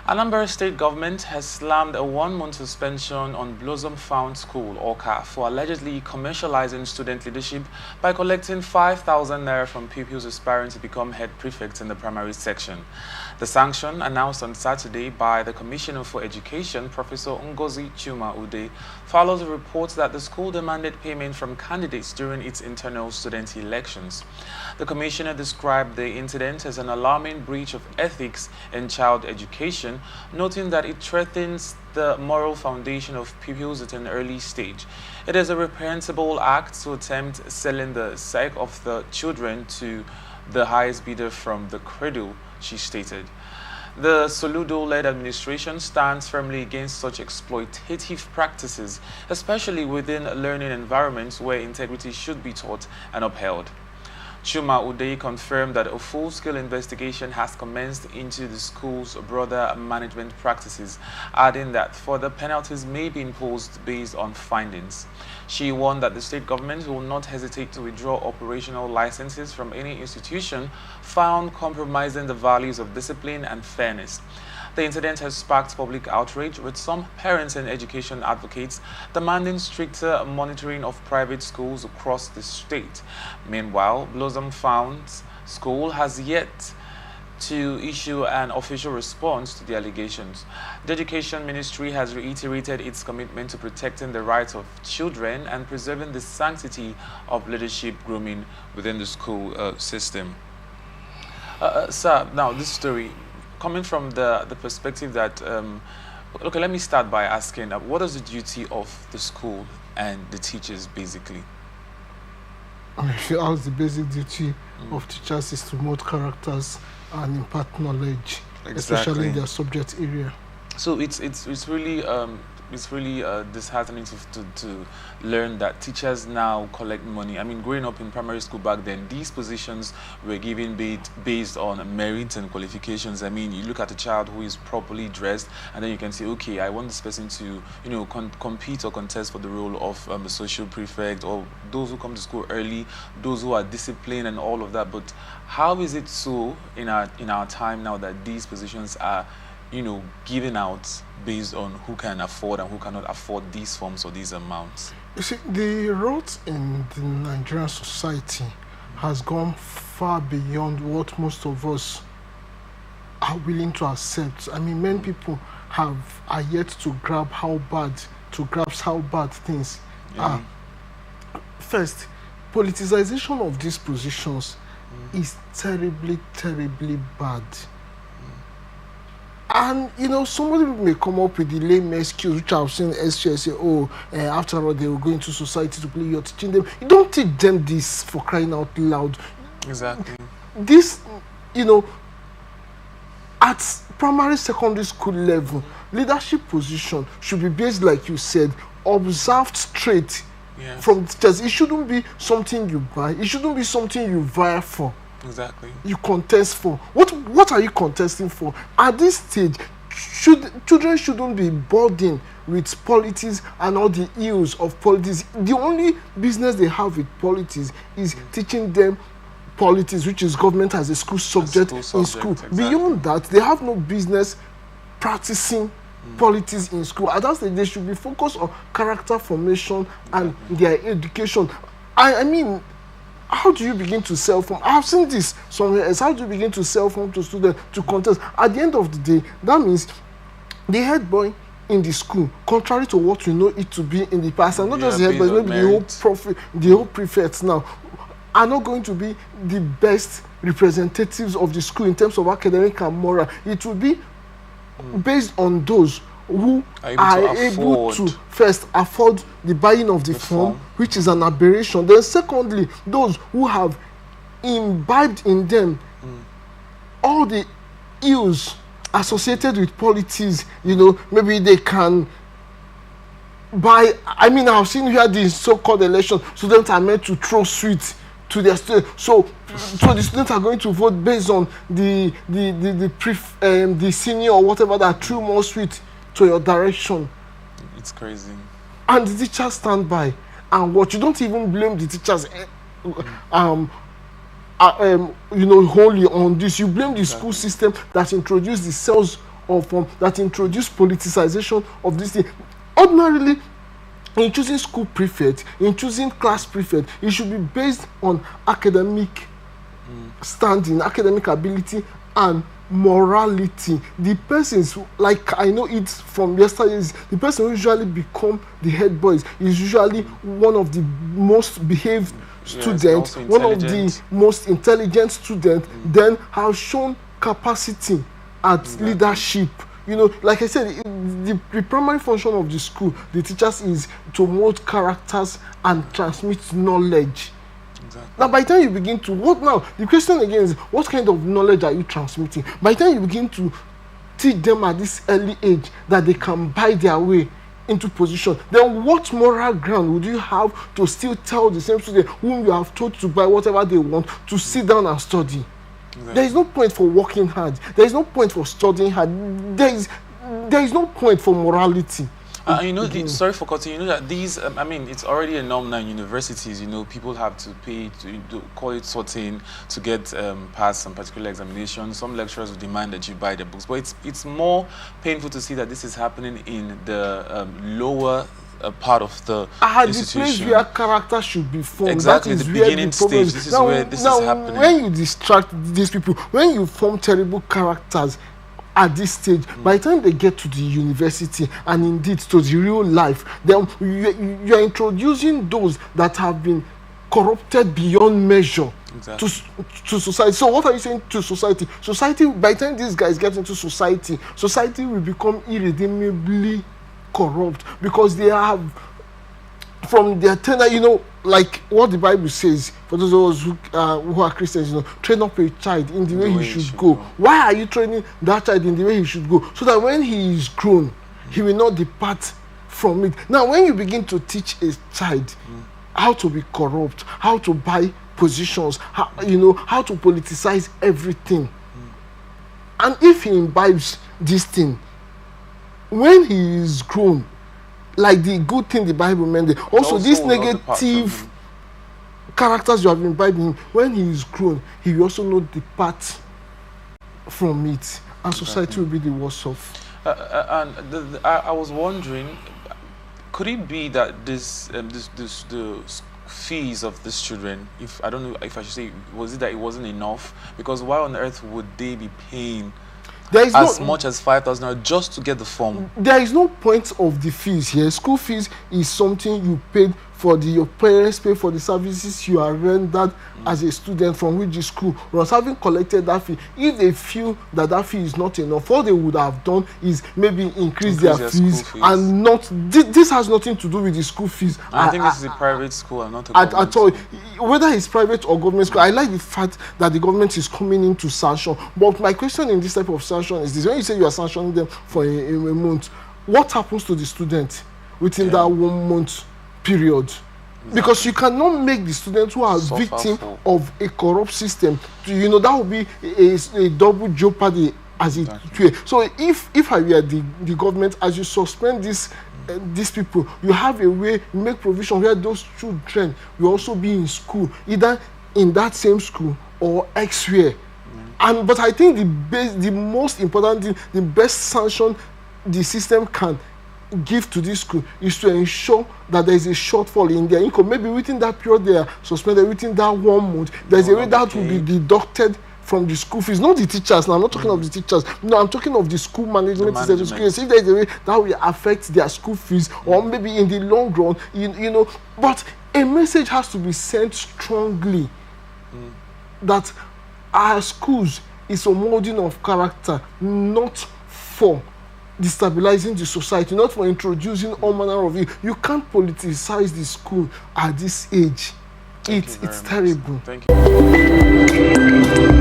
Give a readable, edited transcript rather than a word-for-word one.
Anambra State Government has slammed a one-month suspension on Blossom Fount School, Awka, for allegedly commercializing student leadership by collecting 5,000 naira from pupils aspiring to become head prefects in the primary section. The sanction, announced on Saturday by the Commissioner for Education, Professor Ngozi Chuma Ude, follows a report that the school demanded payment from candidates during its internal student elections. The Commissioner described the incident as an alarming breach of ethics in child education, noting that it threatens the moral foundation of pupils at an early stage. It is a reprehensible act to attempt selling the psyche of the children to the highest bidder from the cradle, she stated. The Soludo-led administration stands firmly against such exploitative practices, especially within learning environments where integrity should be taught and upheld. Chuma Ude confirmed that a full-scale investigation has commenced into the school's broader management practices, adding that further penalties may be imposed based on findings. She warned that the state government will not hesitate to withdraw operational licenses from any institution found compromising the values of discipline and fairness. The incident has sparked public outrage, with some parents and education advocates demanding stricter monitoring of private schools across the state. Meanwhile, Blossom Fount School has yet to issue an official response to the allegations. The Education Ministry has reiterated its commitment to protecting the rights of children and preserving the sanctity of leadership grooming within the school system. Sir, now this story, coming from the perspective that, okay, let me start by asking, what is the duty of the school and the teachers, basically? I feel as the basic duty of teachers is to mold characters and impart knowledge, especially in their subject area. So it's really disheartening to learn that teachers now collect money. I mean, growing up in primary school back then, these positions were given based on merit and qualifications. I mean, you look at a child who is properly dressed, and then you can say, okay, I want this person to, compete or contest for the role of a social prefect, or those who come to school early, those who are disciplined and all of that. But how is it so in our time now that these positions are given out based on who can afford and who cannot afford these forms or these amounts? You see, the rot in the Nigerian society has gone far beyond what most of us are willing to accept. I mean, many people are yet to grasp how bad things are. First, politicization of these positions is terribly, terribly bad. And, somebody may come up with the lame excuse, which I've seen SGS say, after all, they will go into society to play. You're teaching them. You don't teach them this, for crying out loud. Exactly. This, at primary, secondary school level, leadership position should be based, like you said, observed straight from teachers. It shouldn't be something you buy. It shouldn't be something you vie for. Exactly. You contest for. What are you contesting for? At this stage, children shouldn't be burdened with politics and all the ills of politics. The only business they have with politics is teaching them politics, which is government as a school subject in school. Exactly. Beyond that, they have no business practicing politics in school. At that stage, they should be focused on character formation and their education. I mean, how do you begin to sell form? I've seen this somewhere else. How do you begin to sell form to students to contest? At the end of the day, that means the head boy in the school, contrary to what we know it to be in the past, and not just the head boys, maybe the whole prefects now, are not going to be the best representatives of the school in terms of academic and moral. It will be based on those who are able to first afford the buying of the form, which is an aberration. Then secondly, those who have imbibed in them all the ills associated with politics, maybe they can buy. I mean, I've seen here the so-called election, students are meant to throw sweets to their students. So the students are going to vote based on the senior or whatever that threw more sweet to your direction. It's crazy. And the teachers stand by and watch. You don't even blame the teachers wholly on this. You blame the school system that introduced the sales that introduce politicization of this thing. Ordinarily, in choosing school prefect, in choosing class prefect, it should be based on academic standing, academic ability, and morality. The persons, like I know it from yesterday, the person who usually become the head boys is usually one of the most behaved students, one of the most intelligent students, then have shown capacity at leadership. You know, like I said, the primary function of the school, the teachers, is to mold characters and transmit knowledge. Exactly. Now, by the time you begin to, what now? The question again is, what kind of knowledge are you transmitting? By the time you begin to teach them at this early age that they can buy their way into position, then what moral ground would you have to still tell the same student whom you have told to buy whatever they want to sit down and study? Exactly. There is no point for working hard. There is no point for studying hard. There is no point for morality. You know, sorry for cutting. You know that these, I mean, it's already a norm now in universities. You know, people have to pay to call it sorting to get past some particular examinations. Some lecturers will demand that you buy the books, but it's more painful to see that this is happening in the lower part of the institution. The place where character should be formed. Exactly, the beginning stage. This is where this is happening. When you distract these people, when you form terrible characters at this stage, by the time they get to the university and indeed to the real life, then you are introducing those that have been corrupted beyond measure. Exactly. to society. So what are you saying to society? Society, by the time these guys get into society, society will become irredeemably corrupt, because they have, from their tenor, you know, like what the Bible says, for those of us who are Christians, you know, train up a child in the way he should go. Why are you training that child in the way he should go? So that when he is grown, he will not depart from it. Now, when you begin to teach a child how to be corrupt, how to buy positions, how to politicize everything, and if he imbibes this thing, when he is grown, like the good thing the Bible meant, also these negative characters you have imbibed in him, when he is grown, he will also not depart from it, and society will be the worse off. I was wondering, could it be that the fees of these children, if I don't know if I should say, was it that it wasn't enough? Because why on earth would they be paying as much as 5,000 just to get the form? There is no point of the fees here. School fees is something you paid for, your parents pay for the services you are rendered as a student from which the school runs. Having collected that fee, if they feel that that fee is not enough, what they would have done is maybe increase their fees, and not. This has nothing to do with the school fees. I think this is a private school and not a government at all. Whether it's private or government school, I like the fact that the government is coming into sanction. But my question in this type of sanction is this: when you say you are sanctioning them for a month, what happens to the student within that 1 month period? Exactly. Because you cannot make the students who are victims of a corrupt system, that would be a double jeopardy as it were. So if I were the government, as you suspend these people, you have a way, you make provision where those children will also be in school, either in that same school or elsewhere. But I think the most important thing, the best sanction the system can give to this school is to ensure that there is a shortfall in their income. Maybe within that period they are suspended, within that 1 month, there's a way that will be deducted from the school fees. Not the teachers. Now, I'm not talking of the teachers. No, I'm talking of the school management system. The schools. If there's a way that will affect their school fees, or maybe in the long run, but a message has to be sent strongly that our schools is a molding of character, not for destabilizing the society, not for introducing all manner of it. You can't politicize the school at this age. It's terrible. Thank you.